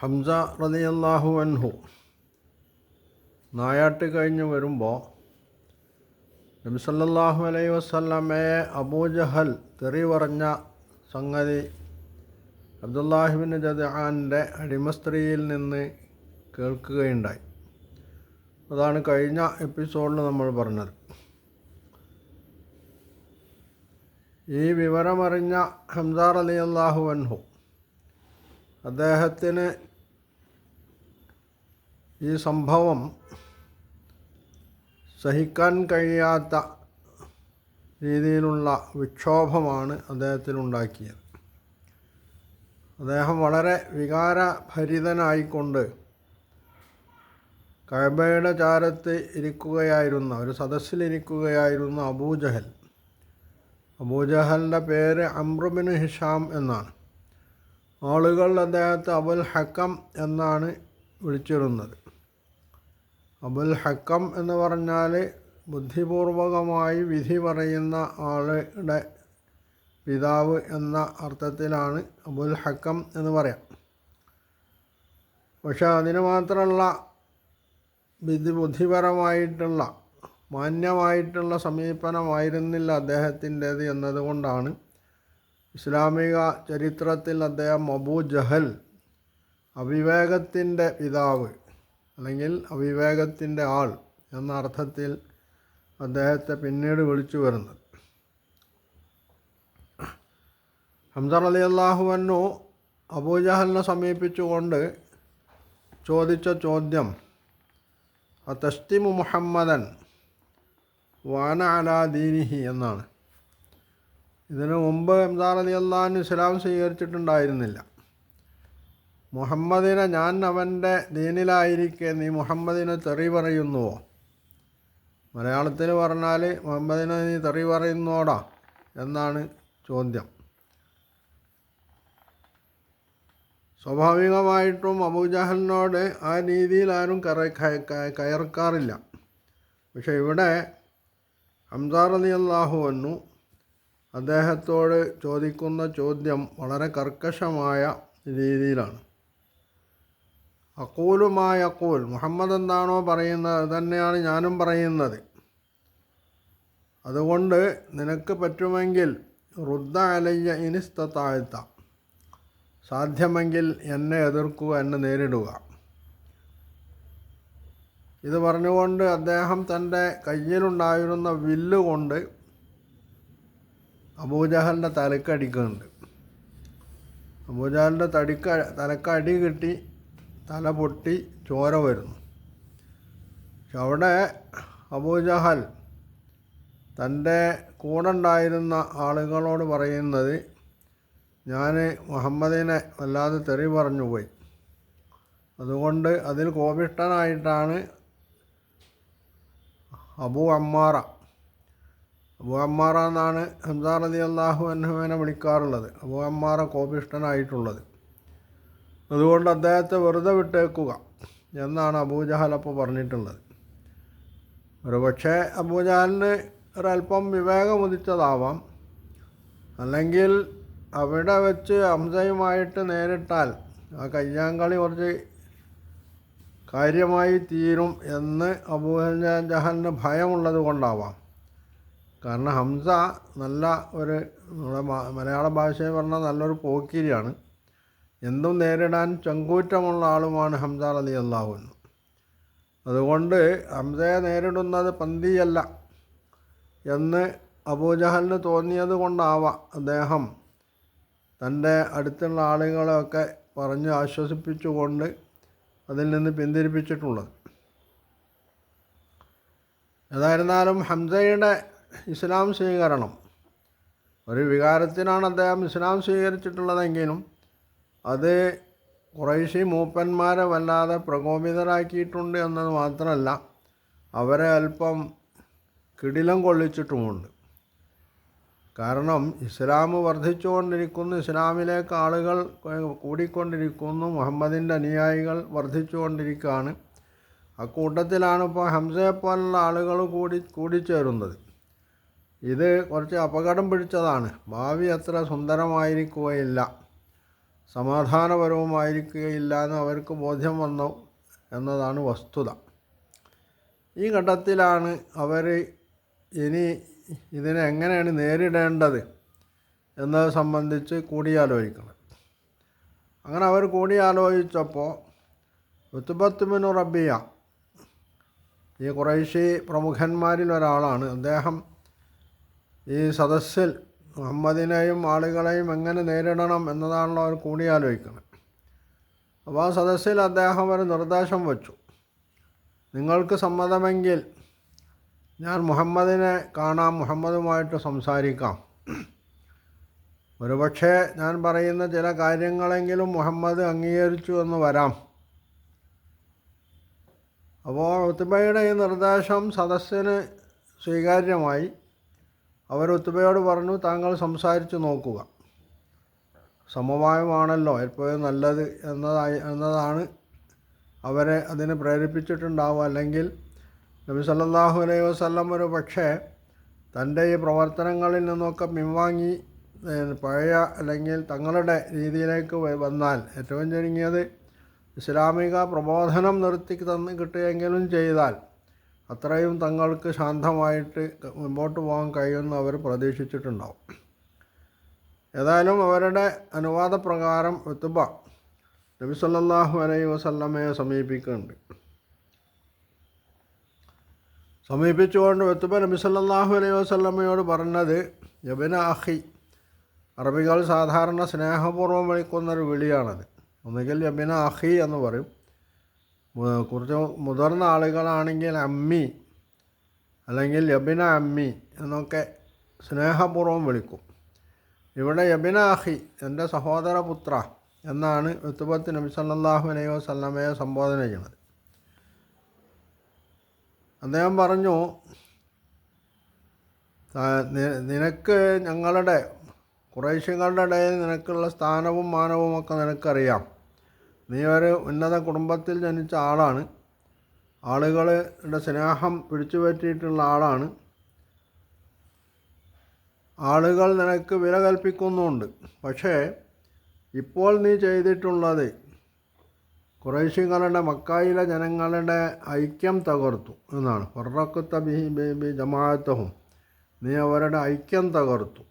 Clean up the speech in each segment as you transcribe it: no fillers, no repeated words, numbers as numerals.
ഹംസ റളിയല്ലാഹു അൻഹു നായാട്ട് കഴിഞ്ഞ് വരുമ്പോൾ നബി സല്ലല്ലാഹു അലൈഹി വസല്ലമയെ അബൂജഹൽ തെറി പറഞ്ഞ സംഗതി അബ്ദുല്ലാഹിബ്നു ജദ്ആൻ്റെ അടിമസ്ത്രീയിൽ നിന്ന് കേൾക്കുകയുണ്ടായി. അതാണ് കഴിഞ്ഞ എപ്പിസോഡിൽ നമ്മൾ പറഞ്ഞത്. ഈ വിവരമറിഞ്ഞ ഹംസ റളിയല്ലാഹു അൻഹു അദ്ദേഹത്തിന് ഈ സംഭവം സഹിക്കാൻ കഴിയാത്ത രീതിയിലുള്ള വിക്ഷോഭമാണ് അദ്ദേഹത്തിനുണ്ടാക്കിയത്. അദ്ദേഹം വളരെ വികാരഭരിതനായിക്കൊണ്ട് കഅബയുടെ ചാരത്ത് ഇരിക്കുകയായിരുന്ന ഒരു സദസ്സിലിരിക്കുകയായിരുന്ന അബൂജഹലിൻ്റെ പേര് അംർ ബിൻ ഹിഷാം എന്നാണ്. ആളുകൾ അദ്ദേഹത്തെ അബുൽ ഹക്കം എന്നാണ് വിളിച്ചിരുന്നത്. അബുൽ ഹക്കം എന്ന് പറഞ്ഞാൽ ബുദ്ധിപൂർവകമായി വിധി പറയുന്ന ആളുടെ പിതാവ് എന്ന അർത്ഥത്തിലാണ് അബുൽ ഹക്കം എന്ന് പറയാം. പക്ഷേ അതിന് മാത്രമുള്ള ബുദ്ധിപരമായിട്ടുള്ള മാന്യമായിട്ടുള്ള സമീപനമായിരുന്നില്ല അദ്ദേഹത്തിൻ്റേത് എന്നതുകൊണ്ടാണ് ഇസ്ലാമിക ചരിത്രത്തിൽ അദ്ദേഹം അബൂജഹൽ അവിവേകത്തിൻ്റെ പിതാവ് അല്ലെങ്കിൽ അവിവേകത്തിൻ്റെ ആൾ എന്ന അർത്ഥത്തിൽ അദ്ദേഹത്തെ പിന്നീട് വിളിച്ചു വരുന്നത്. ഹംസ റളിയല്ലാഹു അൻഹു അബൂജഹലിനെ സമീപിച്ചുകൊണ്ട് ചോദിച്ച ചോദ്യം അതസ്തിമു മുഹമ്മദൻ വാന അലാ ദീനിഹി എന്നാണ്. ഇതിനു മുമ്പ് ഹംസ റളിയല്ലാഹു അൻഹു ഇസ്ലാം സ്വീകരിച്ചിട്ടുണ്ടായിരുന്നില്ല. മുഹമ്മദിനെ ഞാൻ അവൻ്റെ ദീനിലായിരിക്കെ നീ മുഹമ്മദിനെ തെറി പറയുന്നുവോ? മലയാളത്തിൽ പറഞ്ഞാൽ മുഹമ്മദിനെ നീ തെറി പറയുന്നോടാ എന്നാണ് ചോദ്യം. സ്വാഭാവികമായിട്ടും അബൂജഹലിനോട് ആ രീതിയിൽ ആരും കയർക്കാറില്ല. പക്ഷേ ഇവിടെ ഹംസ റളിയല്ലാഹു അൻഹു അദ്ദേഹത്തോട് ചോദിക്കുന്ന ചോദ്യം വളരെ കർക്കശമായ രീതിയിലാണ്. അഖൂലു മാ യഖൂൽ, മുഹമ്മദ് എന്താണോ പറയുന്നത് അത് തന്നെയാണ് ഞാനും പറയുന്നത്. അതുകൊണ്ട് നിനക്ക് പറ്റുമെങ്കിൽ റുദ്ദ അലയ്യ ഇനിസ്തതാഅത, സാധ്യമെങ്കിൽ എന്നെ എതിർക്കുക, എന്നെ നേരിടുക. ഇത് പറഞ്ഞുകൊണ്ട് അദ്ദേഹം തൻ്റെ കയ്യിലുണ്ടായിരുന്ന വില്ലുകൊണ്ട് അബൂജഹലിൻ്റെ തലക്കടിക്കുന്നുണ്ട്. അബൂജഹലിൻ്റെ തലക്കടി കിട്ടി, തല പൊട്ടി ചോര വരുന്നു. പക്ഷെ അവിടെ അബൂജഹൽ തൻ്റെ കൂടെ ഉണ്ടായിരുന്ന ആളുകളോട് പറയുന്നത്, ഞാൻ മുഹമ്മദിനെ വല്ലാതെ തെറി പറഞ്ഞു പോയി, അതുകൊണ്ട് അതിൽ കോപിഷ്ഠനായിട്ടാണ് അബൂ അമ്മാറ എന്നാണ് ഹംസ റളിയല്ലാഹു അൻഹുവിനെ വിളിക്കാറുള്ളത്. അബൂ അമ്മാറ കോപിഷ്ഠനായിട്ടുള്ളത്. അതുകൊണ്ട് അദ്ദേഹത്തെ വെറുതെ വിട്ടേക്കുക എന്നാണ് അബൂജഹൽ അപ്പോൾ പറഞ്ഞിട്ടുള്ളത്. ഒരു പക്ഷേ അബൂജഹലിന് ഒരല്പം വിവേകമുദിച്ചതാവാം, അല്ലെങ്കിൽ അവിടെ വെച്ച് ഹംസയുമായിട്ട് നേരിട്ടാൽ ആ കയ്യാങ്കളി കുറച്ച് കാര്യമായി തീരും എന്ന് അബൂജഹലിന് ഭയമുള്ളത് കൊണ്ടാവാം. കാരണം ഹംസ നല്ല ഒരു, നമ്മുടെ മലയാള ഭാഷയിൽ പറഞ്ഞാൽ നല്ലൊരു പോക്കിരിയാണ്. എന്തും നേരിടാൻ ചങ്കൂറ്റമുള്ള ആളുമാണ് ഹംസ റളിയല്ലാഹു അൻഹു. അതുകൊണ്ട് ഹംസയെ നേരിടുന്നത് പന്തിയല്ല എന്ന് അബൂജഹലിന് തോന്നിയത് കൊണ്ടാവാം അദ്ദേഹം തൻ്റെ അടുത്തുള്ള ആളുകളെയൊക്കെ പറഞ്ഞ് ആശ്വസിപ്പിച്ചുകൊണ്ട് അതിൽ നിന്ന് പിന്തിരിപ്പിച്ചിട്ടുള്ളത്. ഏതായിരുന്നാലും ഹംസയുടെ ഇസ്ലാം സ്വീകരണം ഒരു വികാരത്തിനാണ് അദ്ദേഹം ഇസ്ലാം സ്വീകരിച്ചിട്ടുള്ളതെങ്കിലും അത് ഖുറൈശി മൂപ്പന്മാരെ വല്ലാതെ പ്രകോപിതരാക്കിയിട്ടുണ്ട് എന്നത് മാത്രമല്ല, അവരെ അല്പം കിടിലം കൊള്ളിച്ചിട്ടുമുണ്ട്. കാരണം ഇസ്ലാം വർദ്ധിച്ചുകൊണ്ടിരിക്കുന്നു, ഇസ്ലാമിലേക്ക് ആളുകൾ കൂടിക്കൊണ്ടിരിക്കുന്നു, മുഹമ്മദിൻ്റെ അനുയായികൾ വർദ്ധിച്ചുകൊണ്ടിരിക്കുകയാണ്. അക്കൂട്ടത്തിലാണ് ഇപ്പോൾ ഹംസയെപ്പോലുള്ള ആളുകൾ കൂടിച്ചേരുന്നത്. ഇത് കുറച്ച് അപകടം പിടിച്ചതാണ്. ഭാവി അത്ര സുന്ദരമായിരിക്കുകയില്ല, സമാധാനപരവുമായിരിക്കുകയില്ല എന്ന് അവർക്ക് ബോധ്യം വന്നു എന്നതാണ് വസ്തുത. ഈ ഘട്ടത്തിലാണ് അവർ ഇനി ഇതിനെ എങ്ങനെയാണ് നേരിടേണ്ടത് എന്നത് സംബന്ധിച്ച് കൂടിയാലോചിക്കണം. അങ്ങനെ അവർ കൂടിയാലോചിച്ചപ്പോൾ ഉത്ബത്ത് ബിൻ റബിയ, ഈ ഖുറൈശി പ്രമുഖന്മാരിൽ ഒരാളാണ്, അദ്ദേഹം ഈ സദസ്സിൽ മുഹമ്മദിനെയും ആളുകളെയും എങ്ങനെ നേരിടണം എന്നതാണല്ലോ അവർ കൂടിയാലോചിക്കുന്നത്. അപ്പോൾ ആ സദസ്സിൽ അദ്ദേഹം ഒരു നിർദ്ദേശം വച്ചു. നിങ്ങൾക്ക് സമ്മതമെങ്കിൽ ഞാൻ മുഹമ്മദിനെ കാണാം, മുഹമ്മദുമായിട്ട് സംസാരിക്കാം. ഒരുപക്ഷെ ഞാൻ പറയുന്ന ചില കാര്യങ്ങളെങ്കിലും മുഹമ്മദ് അംഗീകരിച്ചു എന്ന് വരാം. അപ്പോൾ ഉത്ബയുടെ ഈ നിർദ്ദേശം സദസ്സിന് സ്വീകാര്യമായി. അവർ ഉത്ബയോട് പറഞ്ഞു, താങ്കൾ സംസാരിച്ച് നോക്കുക, സമവായമാണല്ലോ എപ്പോഴും നല്ലത് എന്നതാണ് അവരെ അതിന് പ്രേരിപ്പിച്ചിട്ടുണ്ടാവുക. അല്ലെങ്കിൽ നബി സല്ലല്ലാഹു അലൈഹി വസല്ലം ഒരു പക്ഷേ തൻ്റെ ഈ പ്രവർത്തനങ്ങളിൽ നിന്നൊക്കെ പിൻവാങ്ങി പഴയ അല്ലെങ്കിൽ തങ്ങളുടെ രീതിയിലേക്ക് വന്നാൽ ഏറ്റവും ചുരുങ്ങിയത് ഇസ്ലാമിക പ്രബോധനം നിർത്തി കിട്ടുകയെങ്കിലും ചെയ്താൽ അത്രയും തങ്ങൾക്ക് ശാന്തമായിട്ട് മുമ്പോട്ട് പോകാൻ കഴിയുമെന്ന് അവർ പ്രതീക്ഷിച്ചിട്ടുണ്ടാവും. ഏതായാലും അവരുടെ അനുവാദപ്രകാരം ഉത്ബ നബി സല്ലല്ലാഹു അലൈഹി വസല്ലമയെ സമീപിക്കുന്നുണ്ട്. സമീപിച്ചുകൊണ്ട് ഉത്ബ നബി സല്ലല്ലാഹു അലൈഹി വസല്ലമയോട് പറഞ്ഞത് യബ്ന അഖി, അറബികൾ സാധാരണ സ്നേഹപൂർവ്വം വിളിക്കുന്നൊരു വിളിയാണത്. ഒന്നുകിൽ യബ്ന അഖി എന്ന് പറയും, കുറച്ച് മുതിർന്ന ആളുകളാണെങ്കിൽ അമ്മി അല്ലെങ്കിൽ യബ്ന അമ്മി എന്നൊക്കെ സ്നേഹപൂർവ്വം വിളിക്കും. ഇവിടെ യബ്ന അഖി, എൻ്റെ സഹോദരപുത്ര എന്നാണ് ഉത്ബത്ത് നബി സല്ലല്ലാഹു അലൈഹി വസല്ലമയെ സംബോധന ചെയ്യുന്നത്. അദ്ദേഹം പറഞ്ഞു, നിനക്ക് ഞങ്ങളുടെ ഖുറൈശികളുടെ ഇടയിൽ നിനക്കുള്ള സ്ഥാനവും മാനവും ഒക്കെ നിനക്കറിയാം. നീ ഒരു ഉന്നത കുടുംബത്തിൽ ജനിച്ച ആളാണ്, ആളുകളുടെ സ്നേഹം പിടിച്ചു പറ്റിയിട്ടുള്ള ആളാണ്, ആളുകൾ നിനക്ക് വില കൽപ്പിക്കുന്നുമുണ്ട്. പക്ഷേ ഇപ്പോൾ നീ ചെയ്തിട്ടുള്ളത് ഖുറൈശികളുടെ മക്കായിലെ ജനങ്ങളുടെ ഐക്യം തകർത്തു എന്നാണ്. ഫറഖ്ത ബി ജമാഅത്തഹും, നീ അവരുടെ ഐക്യം തകർത്തു.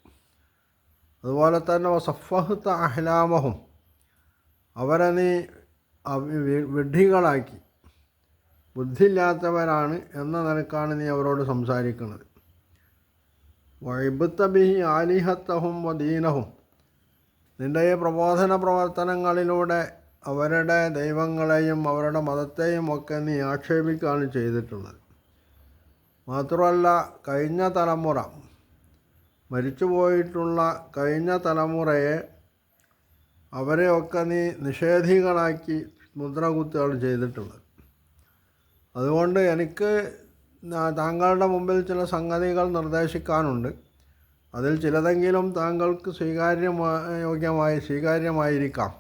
അതുപോലെ തന്നെ വസഫഹ്ത അഹ്ലാമഹും, അവരെ നീ വിഡ്ഢികളാക്കി, ബുദ്ധിയില്ലാത്തവരാണ് എന്ന നിലക്കാണ് നീ അവരോട് സംസാരിക്കുന്നത്. വഇബ്ത ബിഹി ആലിഹത്തഹും വദീനഹും, നിൻ്റെ ഈ പ്രബോധന പ്രവർത്തനങ്ങളിലൂടെ അവരുടെ ദൈവങ്ങളെയും അവരുടെ മതത്തെയും ഒക്കെ നീ ആക്ഷേപിക്കുകയാണ് ചെയ്തിട്ടുള്ളത്. മാത്രമല്ല, കഴിഞ്ഞ തലമുറ, മരിച്ചുപോയിട്ടുള്ള കഴിഞ്ഞ തലമുറയെ അവരെയൊക്കെ നീ നിഷേധികളാക്കി മുദ്ര കുത്തുകയാണ് ചെയ്തിട്ടുള്ളത്. അതുകൊണ്ട് എനിക്ക് താങ്കളുടെ മുമ്പിൽ ചില സംഗതികൾ നിർദ്ദേശിക്കാനുണ്ട്. അതിൽ ചിലതെങ്കിലും താങ്കൾക്ക് സ്വീകാര്യമായിരിക്കാം.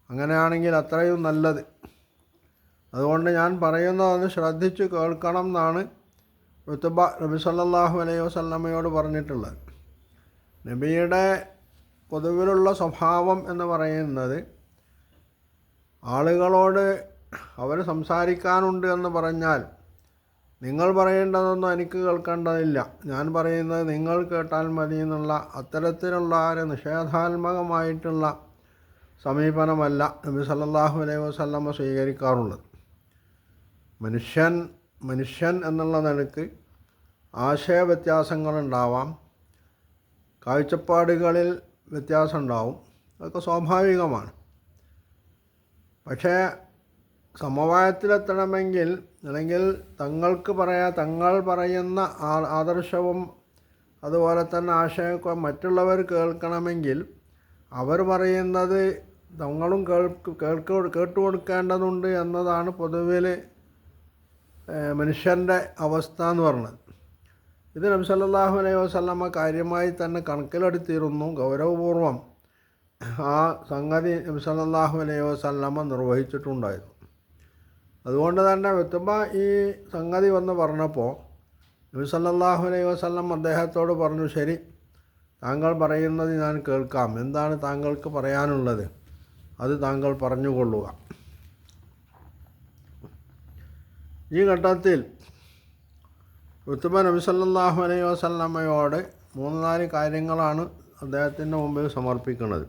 അങ്ങനെയാണെങ്കിൽ അത്രയും നല്ലത്. അതുകൊണ്ട് ഞാൻ പറയുന്നതൊന്ന് ശ്രദ്ധിച്ച് കേൾക്കണം എന്നാണ് ഉത്ബ നബി സല്ലല്ലാഹു അലൈഹി വസല്ലമയോട് പറഞ്ഞിട്ടുള്ളത്. നബിയുടെ പൊതുവിലുള്ള സ്വഭാവം എന്ന് പറയുന്നത് ആളുകളോട് അവർ സംസാരിക്കാനുണ്ട് എന്ന് പറഞ്ഞാൽ നിങ്ങൾ പറയേണ്ടതൊന്നും എനിക്ക് കേൾക്കേണ്ടതില്ല, ഞാൻ പറയുന്നത് നിങ്ങൾ കേട്ടാൽ മതി എന്നുള്ള അത്തരത്തിലുള്ള ഒരു നിഷേധാത്മകമായിട്ടുള്ള സമീപനമല്ല നബി സല്ലല്ലാഹു അലൈഹി വസല്ലമ സ്വീകരിക്കാറുള്ളത്. മനുഷ്യൻ എന്നുള്ള നിലക്ക് ആശയ വ്യത്യാസങ്ങളുണ്ടാവാം, കാഴ്ചപ്പാടുകളിൽ വ്യത്യാസം ഉണ്ടാവും, അതൊക്കെ സ്വാഭാവികമാണ്. പക്ഷേ സമവായത്തിലെത്തണമെങ്കിൽ, അല്ലെങ്കിൽ തങ്ങൾ പറയുന്ന ആദർശവും അതുപോലെ തന്നെ ആശയമൊക്കെ മറ്റുള്ളവർ കേൾക്കണമെങ്കിൽ അവർ പറയുന്നത് തങ്ങളും കേട്ടുകൊടുക്കേണ്ടതുണ്ട് എന്നതാണ് പൊതുവിൽ മനുഷ്യൻ്റെ അവസ്ഥ എന്ന് പറഞ്ഞത്. ഇത് നബി സല്ലല്ലാഹു അലൈഹി വസല്ലമ കാര്യമായി തന്നെ കണക്കിലെടുത്തിരുന്നു, ഗൗരവപൂർവം ആ സംഗതി നബി സല്ലല്ലാഹു അലൈഹി വസല്ലമ നിർവഹിച്ചിട്ടുണ്ടായിരുന്നു. അതുകൊണ്ട് തന്നെ ഉത്ബ ഈ സംഗതി വന്ന് പറഞ്ഞപ്പോൾ നബി സല്ലല്ലാഹു അലൈഹി വസല്ലം അദ്ദേഹത്തോട് പറഞ്ഞു, ശരി, താങ്കൾ പറയുന്നത് ഞാൻ കേൾക്കാം. എന്താണ് താങ്കൾക്ക് പറയാനുള്ളത്? അത് താങ്കൾ പറഞ്ഞുകൊള്ളുക. ഈ ഘട്ടത്തിൽ ഉത്ബ നബി സല്ലല്ലാഹു അലൈഹി വസല്ലമയോട് 3-4 കാര്യങ്ങളാണ് അദ്ദേഹത്തിൻ്റെ മുമ്പിൽ സമർപ്പിക്കുന്നത്.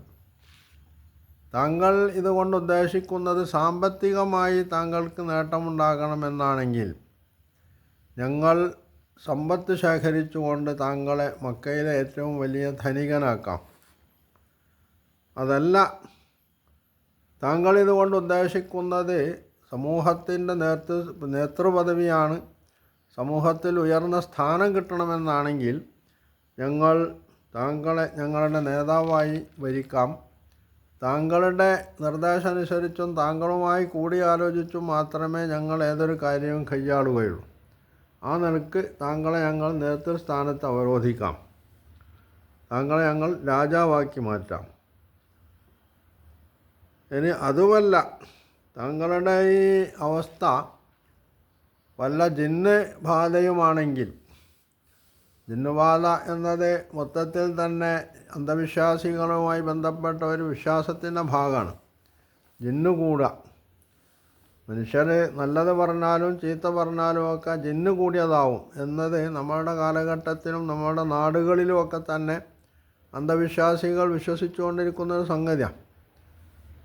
താങ്കൾ ഇതുകൊണ്ട് ഉദ്ദേശിക്കുന്നത് സാമ്പത്തികമായി താങ്കൾക്ക് നേട്ടമുണ്ടാകണമെന്നാണെങ്കിൽ ഞങ്ങൾ സമ്പത്ത് ശേഖരിച്ചുകൊണ്ട് താങ്കളെ മക്കയിലെ ഏറ്റവും വലിയ ധനികനാക്കാം. അതല്ല, താങ്കൾ ഇതുകൊണ്ട് ഉദ്ദേശിക്കുന്നത് സമൂഹത്തിൻ്റെ നേതൃപദവിയാണ്, സമൂഹത്തിൽ ഉയർന്ന സ്ഥാനം കിട്ടണമെന്നാണെങ്കിൽ ഞങ്ങൾ താങ്കളെ ഞങ്ങളുടെ നേതാവായി ഭരിക്കാം. താങ്കളുടെ നിർദ്ദേശമനുസരിച്ചും താങ്കളുമായി കൂടിയാലോചിച്ചും മാത്രമേ ഞങ്ങൾ ഏതൊരു കാര്യവും കൈയാളുകയുള്ളൂ. ആ നിലക്ക് താങ്കളെ ഞങ്ങൾ നേതൃസ്ഥാനത്ത് അവരോധിക്കാം. താങ്കളെ ഞങ്ങൾ രാജാവാക്കി മാറ്റാം. ഇനി അതുമല്ല, താങ്കളുടെ ഈ അവസ്ഥ വല്ല ജിന്ന് ബാധയുമാണെങ്കിൽ, ജിന്നുബാധ എന്നത് മൊത്തത്തിൽ തന്നെ അന്ധവിശ്വാസികളുമായി ബന്ധപ്പെട്ട ഒരു വിശ്വാസത്തിൻ്റെ ഭാഗമാണ്. ജിന്നു കൂടുക, മനുഷ്യർ നല്ലത് പറഞ്ഞാലും ചീത്ത പറഞ്ഞാലും ഒക്കെ ജിന്നു കൂടിയതാവും എന്നത് നമ്മളുടെ കാലഘട്ടത്തിലും നമ്മളുടെ നാടുകളിലുമൊക്കെ തന്നെ അന്ധവിശ്വാസികൾ വിശ്വസിച്ചുകൊണ്ടിരിക്കുന്ന ഒരു സംഗതിയാണ്.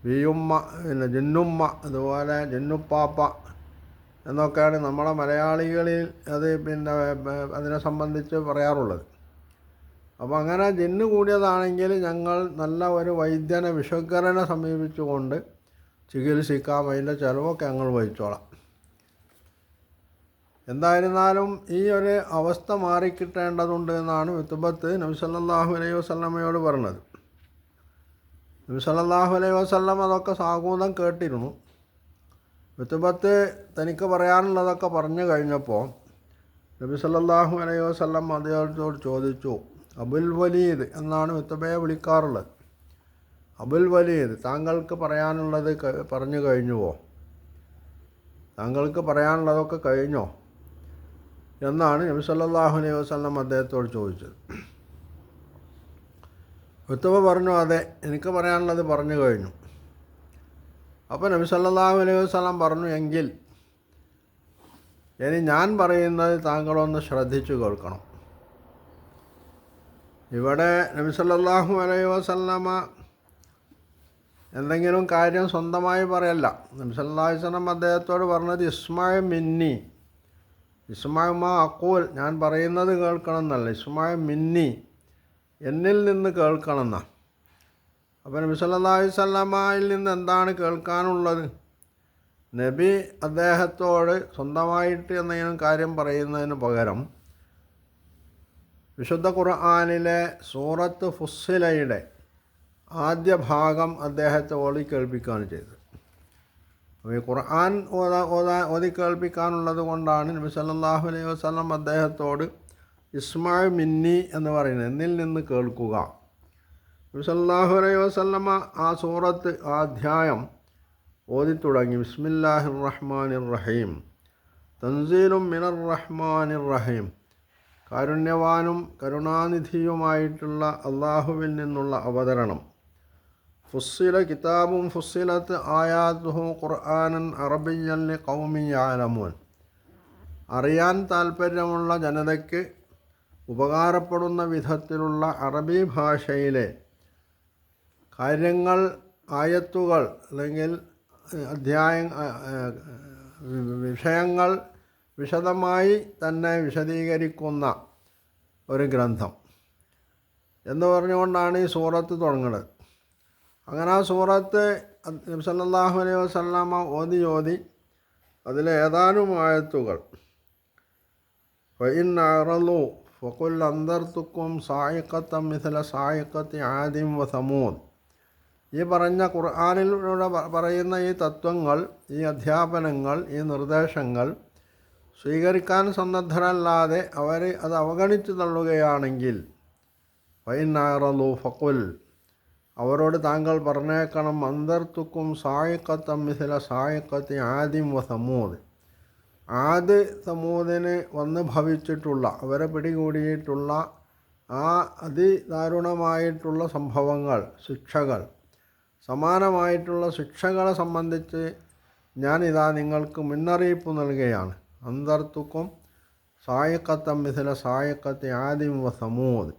ബിയുമ്മ, പിന്നെ ജിന്നുമ്മ, അതുപോലെ ജിന്നുപ്പാപ്പ എന്നൊക്കെയാണ് നമ്മളെ മലയാളികളിൽ അത് പിന്നെ അതിനെ സംബന്ധിച്ച് പറയാറുള്ളത്. അപ്പോൾ അങ്ങനെ ജിന്ന് കൂടിയതാണെങ്കിൽ ഞങ്ങൾ നല്ല ഒരു വൈദ്യനെ, വിഷഗ്വരനെ സമീപിച്ചുകൊണ്ട് ചികിത്സിക്കാം, അതിൻ്റെ ചിലവൊക്കെ ഞങ്ങൾ വഹിച്ചോളാം. എന്തായിരുന്നാലും ഈ ഒരു അവസ്ഥ മാറിക്കിട്ടേണ്ടതുണ്ട് എന്നാണ് ഉത്ബത്ത് നബി സല്ലല്ലാഹു അലൈഹി വസല്ലമയോട് പറഞ്ഞത്. നബി സല്ലല്ലാഹു അലൈഹി വസല്ലം അതൊക്കെ സാഗൂതം കേട്ടിരുന്നു. ഉത്ബത്ത് തനിക്ക് പറയാനുള്ളതൊക്കെ പറഞ്ഞു കഴിഞ്ഞപ്പോൾ നബി സല്ലല്ലാഹു അലൈഹി വസല്ലം അദ്ദേഹത്തോട് ചോദിച്ചു, അബുൽ വലീദ് എന്നാണ് ഉത്ബയെ വിളിക്കാറുള്ളത്. അബുൽ വലീദ്, താങ്കൾക്ക് പറയാനുള്ളത് പറഞ്ഞു കഴിഞ്ഞുവോ? താങ്കൾക്ക് പറയാനുള്ളതൊക്കെ കഴിഞ്ഞോ എന്നാണ് നബി സല്ലല്ലാഹു അലൈഹി വസല്ലം അദ്ദേഹത്തോട് ചോദിച്ചത്. ഉത്ബ പറഞ്ഞു, അതെ, എനിക്ക് പറയാനുള്ളത് പറഞ്ഞു കഴിഞ്ഞു. അപ്പോൾ നബി സല്ലല്ലാഹു അലൈഹി വസല്ലം പറഞ്ഞു, എങ്കിൽ ഇനി ഞാൻ പറയുന്നത് താങ്കളൊന്ന് ശ്രദ്ധിച്ചു കേൾക്കണം. ഇവിടെ നബി സല്ലല്ലാഹു അലൈഹി വസല്ലമ എന്തെങ്കിലും കാര്യം സ്വന്തമായി പറയല്ല. നബി സല്ലല്ലാഹു അലൈഹി വസല്ലം അദ്ദേഹത്തോട് പറഞ്ഞത് ഇസ്മഅ മിന്നി, ഇസ്മഅ മാ അഖൂൽ, ഞാൻ പറയുന്നത് കേൾക്കണം എന്നല്ല, ഇസ്മഅ മിന്നി, എന്നിൽ നിന്ന് കേൾക്കണം എന്നാണ്. അപ്പോൾ നബി സല്ലല്ലാഹു അലൈഹി വസല്ലമയിൽ നിന്ന് എന്താണ് കേൾക്കാനുള്ളത്? നബി അദ്ദേഹത്തോട് സ്വന്തമായിട്ട് എന്തെങ്കിലും കാര്യം പറയുന്നതിന് പകരം വിശുദ്ധ ഖുർആനിലെ സൂറത്ത് ഫുസ്സിലയുടെ ആദ്യ ഭാഗം അദ്ദേഹത്തെ ഓതി കേൾപ്പിക്കുകയാണ് ചെയ്തത്. അപ്പോൾ ഈ ഖുർആൻ ഓതി കേൾപ്പിക്കാനുള്ളത് കൊണ്ടാണ് നബി സല്ലല്ലാഹു അലൈഹി വസല്ലം അദ്ദേഹത്തോട് ഇസ്മഅ മിന്നി എന്ന് പറയുന്നത്, എന്നിൽ നിന്ന് കേൾക്കുക. നബി സല്ലല്ലാഹു അലൈഹി വസല്ലമ ആ സൂറത്ത്, ആ അധ്യായം ഓതി തുടങ്ങി. ബിസ്മില്ലാഹിർ റഹ്മാനിർ റഹീം, തൻസീലും മിനർ റഹ്മാനിർ റഹീം, കാരുണ്യവാനും കരുണാനിധിയുമായിട്ടുള്ള അള്ളാഹുവിൽ നിന്നുള്ള അവതരണം. ഫുസ്സില കിതാബും ഫുസ്സിലത്ത് ആയാതുഹു ഖുർആനൻ അറബിയ്യൻ ലിഖൗമിൻ യഅലമൂൻ, അറിയാൻ താൽപ്പര്യമുള്ള ജനതയ്ക്ക് ഉപകാരപ്പെടുന്ന വിധത്തിലുള്ള അറബി ഭാഷയിലെ കാര്യങ്ങൾ, ആയത്തുകൾ അല്ലെങ്കിൽ വിഷയങ്ങൾ വിശദമായി തന്നെ വിശദീകരിക്കുന്ന ഒരു ഗ്രന്ഥം എന്ന് പറഞ്ഞുകൊണ്ടാണ് ഈ സൂറത്ത് തുടങ്ങുന്നത്. അങ്ങനെ ആ സൂറത്ത് നബി സല്ലല്ലാഹു അലൈഹി വസല്ലമ ഓതി അതിലെ ഏതാനും ആയത്തുകൾ, ഫഇൻ അറളു ഫഖുൽ അൻദർതുക്കും സായിഖത്തൻ മിഥല സായിഖത്തി ആദിൻ വ സമൂദ്, ഈ പറഞ്ഞ ഖുർആനിലൂടെ പറയുന്ന ഈ തത്വങ്ങൾ, ഈ അധ്യാപനങ്ങൾ, ഈ നിർദ്ദേശങ്ങൾ സ്വീകരിക്കാൻ സന്നദ്ധരല്ലാതെ അവർ അത് അവഗണിച്ചു തള്ളുകയാണെങ്കിൽ ഫഇൻ അറളു ഫഖുൽ, അവരോട് താങ്കൾ പറഞ്ഞേക്കണം, അൻദർതുക്കും സായിഖത്തൻ മിഥല സായിഖത്തി ആദിൻ വ സമൂദ്, ആദ് സമൂഹത്തിന് വന്ന് ഭവിച്ചിട്ടുള്ള, അവരെ പിടികൂടിയിട്ടുള്ള ആ അതിദാരുണമായിട്ടുള്ള സംഭവങ്ങൾ, ശിക്ഷകൾ, സമാനമായിട്ടുള്ള ശിക്ഷകളെ സംബന്ധിച്ച് ഞാനിതാ നിങ്ങൾക്ക് മുന്നറിയിപ്പ് നൽകുകയാണ്. അന്തർത്തുക്കും സായിക്കത്തം മിഥില സായിക്കത്തെ ആദിം വ സമൂദ്.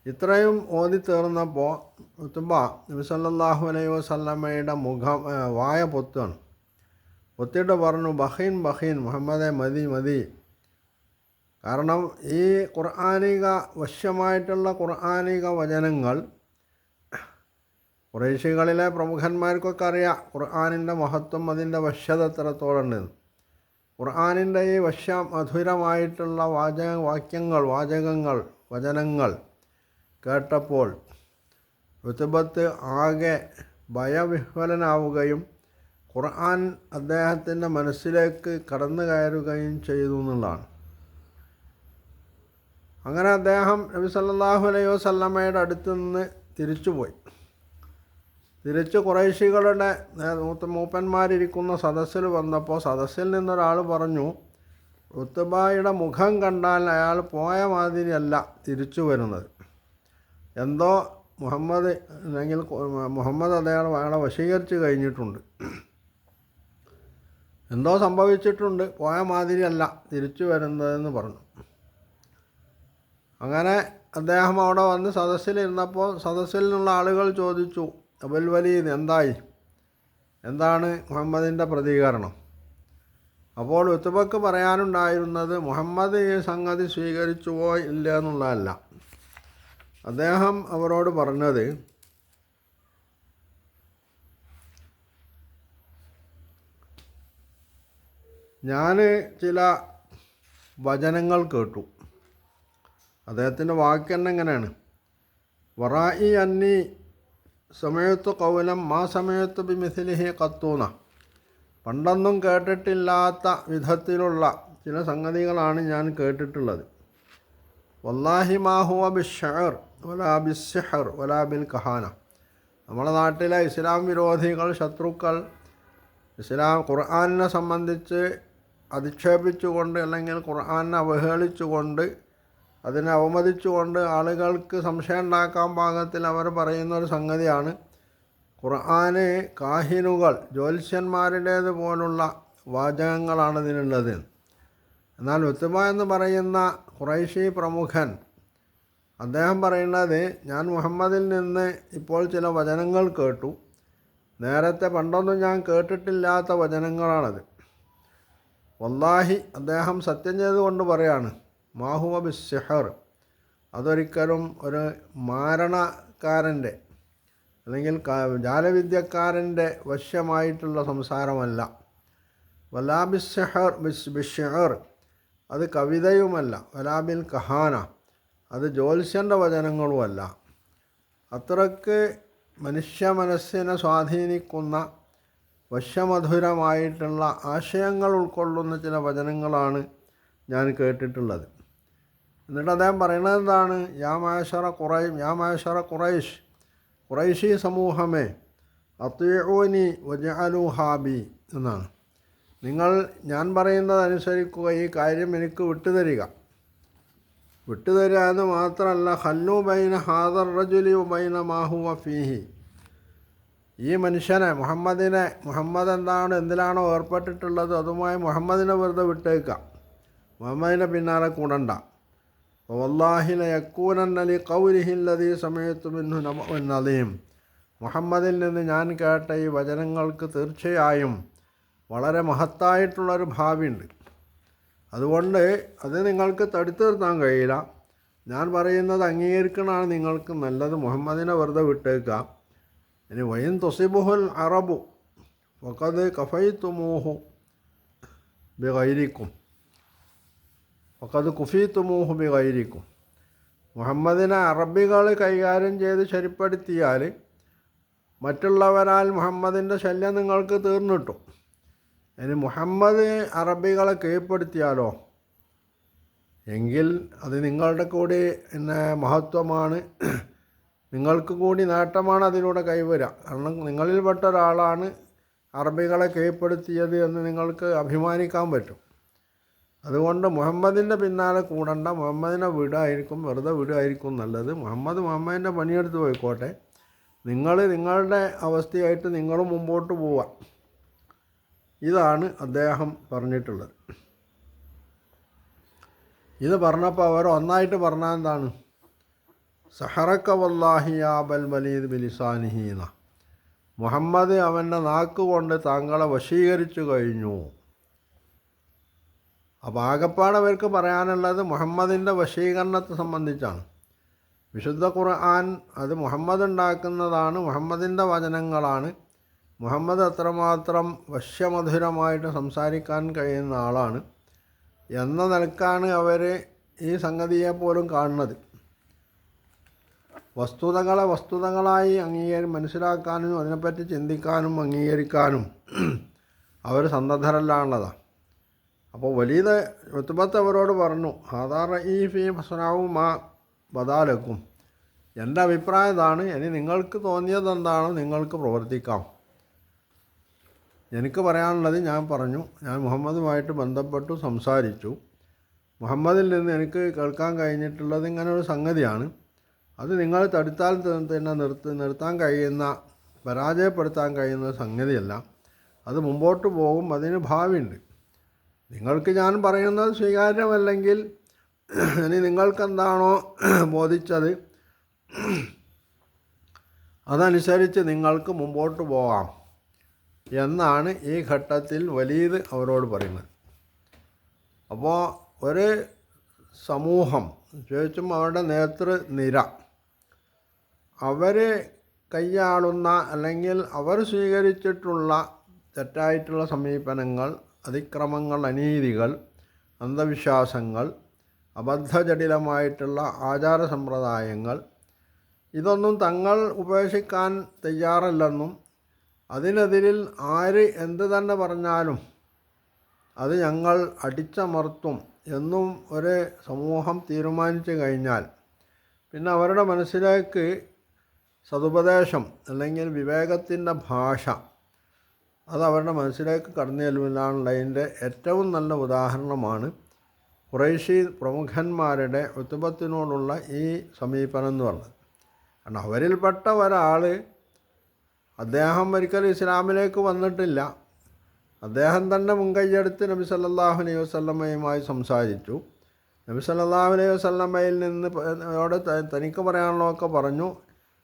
ഇത്രയും ഓതി തീർന്നപ്പോൾ ഉത്തുബ നബി സല്ലല്ലാഹു അലൈഹി വസല്ലമയുടെ വായ പൊത്താണ്. പൊത്തിയിട്ട് പറഞ്ഞു, ബഹീൻ ബഹീൻ മുഹമ്മദെ, മതി മതി. കാരണം ഈ ഖുർആനിക വശ്യമായിട്ടുള്ള ഖുർആനിക വചനങ്ങൾ ഖുറൈശികളിലെ പ്രമുഖന്മാർക്കൊക്കെ അറിയാം ഖുർആനിൻ്റെ മഹത്വം, അതിൻ്റെ വശ്യത എത്രത്തോളമുണ്ടെന്ന്. ഖുർആനിൻ്റെ ഈ മധുരമായിട്ടുള്ള വചനങ്ങൾ കേട്ടപ്പോൾ ഉത്ബത്ത് ആകെ ഭയവിഹ്വലനാവുകയും ഖുർആൻ അദ്ദേഹത്തിൻ്റെ മനസ്സിലേക്ക് കടന്നു കയറുകയും ചെയ്തു എന്നുള്ളതാണ്. അങ്ങനെ അദ്ദേഹം നബി സല്ലല്ലാഹു അലൈഹി വസല്ലമയുടെ അടുത്ത് നിന്ന് തിരിച്ചുപോയി. തിരിച്ച് ഖുറൈശികളുടെ മൂപ്പന്മാരിരിക്കുന്ന സദസ്സിൽ വന്നപ്പോൾ സദസ്സിൽ നിന്നൊരാൾ പറഞ്ഞു, ഉത്ബയുടെ മുഖം കണ്ടാൽ അയാൾ പോയ മാതിരിയല്ല തിരിച്ചു വരുന്നത്. എന്തോ മുഹമ്മദ് അയാളെ വശീകരിച്ച് കഴിഞ്ഞിട്ടുണ്ട്, എന്തോ സംഭവിച്ചിട്ടുണ്ട്, പോയ മാതിരിയല്ല തിരിച്ചു വരുന്നതെന്ന് പറഞ്ഞു. അങ്ങനെ അദ്ദേഹം അവിടെ വന്ന് സദസ്സിലിരുന്നപ്പോൾ സദസ്സിൽ നിന്നുള്ള ആളുകൾ ചോദിച്ചു, അബുൽ വലീദ് എന്താണ് മുഹമ്മദിൻ്റെ പ്രതികരണം? അപ്പോൾ ഉത്ബക്ക് പറയാനുണ്ടായിരുന്നത് മുഹമ്മദ് ഈ സംഗതി സ്വീകരിച്ചുവോ ഇല്ല എന്നുള്ളതല്ല. അദ്ദേഹം അവരോട് പറഞ്ഞത്, ഞാൻ ചില വചനങ്ങൾ കേട്ടു. അദ്ദേഹത്തിൻ്റെ വാക്ക് തന്നെ ഇങ്ങനെയാണ്, വറായി അന്നി സമയത്തു കൗലം മാ സമയത്തു ബിമിഥിലിഹി ഖത്തൂന. പണ്ടൊന്നും കേട്ടിട്ടില്ലാത്ത വിധത്തിലുള്ള ചില സംഗതികളാണ് ഞാൻ കേട്ടിട്ടുള്ളത്. വല്ലാഹി മാ ഹുവ ബിശ്ശഅർ വലാ ബിസ്സിഹർ വലാ ബിൽ കഹാന. നമ്മുടെ നാട്ടിലെ ഇസ്ലാം വിരോധികൾ, ശത്രുക്കൾ ഖുർആനിനെ സംബന്ധിച്ച് അധിക്ഷേപിച്ചുകൊണ്ട് അല്ലെങ്കിൽ ഖുർആനെ അവഹേളിച്ചുകൊണ്ട് അതിനെ അവമതിച്ചുകൊണ്ട് ആളുകൾക്ക് സംശയം ഉണ്ടാക്കാൻ പാകത്തിൽ അവർ പറയുന്ന ഒരു സംഗതിയാണ് ഖുർആന് കാഹിനുകൾ, ജ്യോത്സ്യന്മാരുടേത് പോലുള്ള വാചകങ്ങളാണ് ഇതിനുള്ളത്. എന്നാൽ ഉത്ബ എന്ന് പറയുന്ന ഖുറൈശി പ്രമുഖൻ അദ്ദേഹം പറയുന്നത്, ഞാൻ മുഹമ്മദിൽ നിന്ന് ഇപ്പോൾ ചില വചനങ്ങൾ കേട്ടു, നേരത്തെ പണ്ടൊന്നും ഞാൻ കേട്ടിട്ടില്ലാത്ത വചനങ്ങളാണത്. വല്ലാഹി, അദ്ദേഹം സത്യം ചെയ്തുകൊണ്ട് പറയാണ്, മാഹുവ ബിസ്സിഹർ, അതൊരിക്കലും ഒരു മാരണക്കാരൻ്റെ അല്ലെങ്കിൽ ജാലവിദ്യക്കാരൻ്റെ വശ്യമായിട്ടുള്ള സംസാരമല്ല. വലാ ബിശ്ശഅർ, അത് കവിതയുമല്ല. വലാബിൽ കഹാന, അത് ജ്യോത്സ്യൻ്റെ വചനങ്ങളുമല്ല. അത്രയ്ക്ക് മനുഷ്യ മനസ്സിനെ സ്വാധീനിക്കുന്ന വശ്യമധുരമായിട്ടുള്ള ആശയങ്ങൾ ഉൾക്കൊള്ളുന്ന ചില വചനങ്ങളാണ് ഞാൻ കേട്ടിട്ടുള്ളത്. എന്നിട്ട് അദ്ദേഹം പറയുന്നത് എന്താണ്? യാ മാശറ ഖുറൈഷ്, ഖുറൈശി സമൂഹമേ, അത്വഊനി വജഅലൂ ഹാബി എന്നാണ്. നിങ്ങൾ ഞാൻ പറയുന്നത് അനുസരിക്കുക, ഈ കാര്യം എനിക്ക് വിട്ടുതരിക എന്ന് മാത്രമല്ല, ഖല്ലൂ ബൈന ഹാദർ റജുലി ബൈന മാ ഹുവ ഫീഹി. ഈ മനുഷ്യനെ മുഹമ്മദ് എന്തിലാണോ ഏർപ്പെട്ടിട്ടുള്ളത് അതുമായി മുഹമ്മദിനെ വെറുതെ വിട്ടേക്കാം, മുഹമ്മദിനെ പിന്നാലെ കൂടണ്ട. വല്ലാഹി ലയകൂനന്ന ലിഖൗലിഹി അല്ലദീ സമഅതു മിൻഹു നബഉൻ അദീം. മുഹമ്മദിൽ നിന്ന് ഞാൻ കേട്ട ഈ വചനങ്ങൾക്ക് തീർച്ചയായും വളരെ മഹത്തായിട്ടുള്ളൊരു ഭാവിയുണ്ട്. അതുകൊണ്ട് അത് നിങ്ങൾക്ക് തടുത്തു നിർത്താൻ കഴിയില്ല. ഞാൻ പറയുന്നത് അംഗീകരിക്കണമാണ് നിങ്ങൾക്ക് നല്ലത്, മുഹമ്മദിനെ വെറുതെ വിട്ടേക്കാം. ഇനി വൈൻ തുസിബുഹുൽ അറബു വഖദ് കഫൈതുമൂഹു ബിഗൈരിക്കും വഖദ് കുഫീതുമൂഹു ബിഗൈരിക്കും. മുഹമ്മദിനെ അറബികൾ കൈകാര്യം ചെയ്ത് ശരിപ്പെടുത്തിയാൽ മറ്റുള്ളവരാൽ മുഹമ്മദിൻ്റെ ശല്യം നിങ്ങൾക്ക് തീർന്നിട്ടും. ഇനി മുഹമ്മദ് അറബികളെ കീഴ്പ്പെടുത്തിയാലോ എങ്കിൽ അത് നിങ്ങളുടെ കൂടി മഹത്വമാണ്, നിങ്ങൾക്ക് കൂടി നേട്ടമാണ് അതിലൂടെ കൈവരിക. കാരണം നിങ്ങളിൽപ്പെട്ട ഒരാളാണ് അറബികളെ കീഴ്പ്പെടുത്തിയത് എന്ന് നിങ്ങൾക്ക് അഭിമാനിക്കാൻ പറ്റും. അതുകൊണ്ട് മുഹമ്മദിൻ്റെ പിന്നാലെ കൂടണ്ട, മുഹമ്മദിനെ വിടുമായിരിക്കും, വെറുതെ വിടുമായിരിക്കും നല്ലത്. മുഹമ്മദിൻ്റെ പണിയെടുത്ത് പോയിക്കോട്ടെ, നിങ്ങൾ നിങ്ങളുടെ അവസ്ഥയായിട്ട് നിങ്ങളും മുമ്പോട്ട് പോവാം. ഇതാണ് അദ്ദേഹം പറഞ്ഞിട്ടുള്ളത്. ഇത് പറഞ്ഞപ്പോൾ അവർ ഒന്നായിട്ട് പറഞ്ഞാൽ എന്താണ്? സഹറക്ക വല്ലാഹി യാ അബൽ വലീദ് ബിലിസാനിഹീന, മുഹമ്മദ് അവൻ്റെ നാക്കുകൊണ്ട് താങ്കളെ വശീകരിച്ചു കഴിഞ്ഞു. അപ്പോൾ ആകപ്പാട് അവർക്ക് പറയാനുള്ളത് മുഹമ്മദിൻ്റെ വശീകരണത്തെ സംബന്ധിച്ചാണ്. വിശുദ്ധ ഖുർആൻ അത് മുഹമ്മദ് ഉണ്ടാക്കുന്നതാണ്, മുഹമ്മദിൻ്റെ വചനങ്ങളാണ്. മുഹമ്മദ് അത്രമാത്രം വശ്യമധുരമായിട്ട് സംസാരിക്കാൻ കഴിയുന്ന ആളാണ് എന്ന നിലക്കാണ് അവർ ഈ സംഗതിയെപ്പോലും കാണുന്നത്. വസ്തുതകളെ വസ്തുതകളായി മനസ്സിലാക്കാനും അതിനെപ്പറ്റി ചിന്തിക്കാനും അംഗീകരിക്കാനും അവർ സന്നദ്ധരല്ലാണതാണ്. അപ്പോൾ വലീദ് ഉത്ബത്ത് അവരോട് പറഞ്ഞു, ഹാദാർ ഈ ഫീ ഫസ്നാവും മാ ബദാലക്കും, എൻ്റെ അഭിപ്രായം ഇതാണ്, ഇനി നിങ്ങൾക്ക് തോന്നിയതെന്താണോ നിങ്ങൾക്ക് പ്രവർത്തിക്കാം. എനിക്ക് പറയാനുള്ളത് ഞാൻ പറഞ്ഞു. ഞാൻ മുഹമ്മദുമായിട്ട് ബന്ധപ്പെട്ടു സംസാരിച്ചു. മുഹമ്മദിൽ നിന്ന് എനിക്ക് കേൾക്കാൻ കഴിഞ്ഞിട്ടുള്ളത് ഇങ്ങനെ ഒരു സംഗതിയാണ്. അത് നിങ്ങൾ തടുത്താൽ തന്നെ നിർത്താൻ കഴിയുന്ന, പരാജയപ്പെടുത്താൻ കഴിയുന്ന സംഗതിയല്ല. അത് മുമ്പോട്ട് പോകും, അതിന് ഭാവിയുണ്ട്. നിങ്ങൾക്ക് ഞാൻ പറയുന്നത് സ്വീകാര്യമല്ലെങ്കിൽ ഇനി നിങ്ങൾക്കെന്താണോ ബോധിച്ചത് അതനുസരിച്ച് നിങ്ങൾക്ക് മുമ്പോട്ട് പോകാം എന്നാണ് ഈ ഘട്ടത്തിൽ വലീദ് അവരോട് പറയുന്നത്. അപ്പോൾ ഒരു സമൂഹം ചോദിച്ചും അവരുടെ നേതൃനിര അവർ കൈയാളുന്ന അല്ലെങ്കിൽ അവർ സ്വീകരിച്ചിട്ടുള്ള തെറ്റായിട്ടുള്ള സമീപനങ്ങൾ, അതിക്രമങ്ങൾ, അനീതികൾ, അന്ധവിശ്വാസങ്ങൾ, അബദ്ധജടിലമായിട്ടുള്ള ആചാര സമ്പ്രദായങ്ങൾ, ഇതൊന്നും തങ്ങൾ ഉപേക്ഷിക്കാൻ തയ്യാറല്ലെന്നും അതിനെതിരിൽ ആര് എന്ത് തന്നെ പറഞ്ഞാലും അത് ഞങ്ങൾ അടിച്ചമർത്തും എന്നും ഒരു സമൂഹം തീരുമാനിച്ചു കഴിഞ്ഞാൽ പിന്നെ അവരുടെ മനസ്സിലേക്ക് സതുപദേശം അല്ലെങ്കിൽ വിവേകത്തിൻ്റെ ഭാഷ അത് അവരുടെ മനസ്സിലേക്ക് കടന്നു ചെല്ലുവാനുള്ളതിൻ്റെ ഏറ്റവും നല്ല ഉദാഹരണമാണ് ഖുറൈശി പ്രമുഖന്മാരുടെ ഉത്ബത്തിനോടുള്ള ഈ സമീപനം എന്ന് പറഞ്ഞത്. കാരണം അവരിൽപ്പെട്ട ഒരാൾ, അദ്ദേഹം ഒരിക്കലും ഇസ്ലാമിലേക്ക് വന്നിട്ടില്ല. അദ്ദേഹം തന്നെ മുൻകൈയ്യെടുത്ത് നബി സല്ലല്ലാഹു അലൈഹി വസല്ലമയുമായി സംസാരിച്ചു. നബി സല്ലല്ലാഹു അലൈഹി വസല്ലമയിൽ നിന്ന് തനിക്ക് പറയാനുള്ളതൊക്കെ പറഞ്ഞു.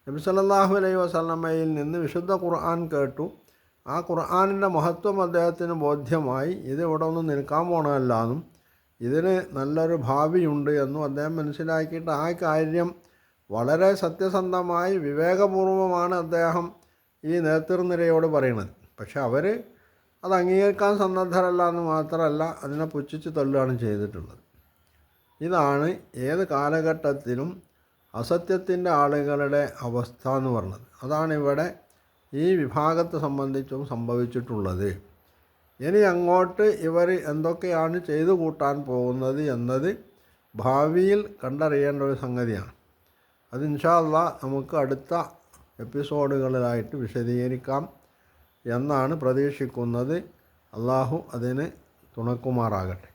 നബി സല്ലല്ലാഹു അലൈഹി വസല്ലമയിൽ നിന്ന് വിശുദ്ധ ഖുർആൻ കേട്ടു. ആ ഖുർആനിൻ്റെ മഹത്വം അദ്ദേഹത്തിന് ബോധ്യമായി. ഇത് ഇവിടെ ഒന്നും നിൽക്കാൻ പോകണമല്ലാന്നും ഇതിന് നല്ലൊരു ഭാവിയുണ്ട് എന്നും അദ്ദേഹം മനസ്സിലാക്കിയിട്ട് ആ കാര്യം വളരെ സത്യസന്ധമായി വിവേകപൂർവമാണ് അദ്ദേഹം ഈ നേതൃനിരയോട് പറയുന്നത്. പക്ഷെ അവർ അത് അംഗീകരിക്കാൻ സന്നദ്ധരല്ല എന്ന് മാത്രമല്ല, അതിനെ പുച്ഛിച്ച് തള്ളുകയാണ് ചെയ്തിട്ടുള്ളത്. ഇതാണ് ഏത് കാലഘട്ടത്തിലും അസത്യത്തിൻ്റെ ആളുകളുടെ അവസ്ഥ എന്ന് പറഞ്ഞത്. അതാണ് ഇവിടെ ഈ വിഭാഗത്തെ സംബന്ധിച്ചും സംഭവിച്ചിട്ടുള്ളത്. ഇനി അങ്ങോട്ട് ഇവർ എന്തൊക്കെയാണ് ചെയ്തു കൂട്ടാൻ പോകുന്നത് എന്നത് ഭാവിയിൽ കണ്ടറിയേണ്ട ഒരു സംഗതിയാണ്. അത് ഇൻഷാ അല്ലാഹ് നമുക്ക് അടുത്ത എപ്പിസോഡുകളിലായിട്ട് വിശദീകരിക്കാം എന്നാണ് പ്രതീക്ഷിക്കുന്നത്. അള്ളാഹു അതിന് തുണക്കുമാറാകട്ടെ.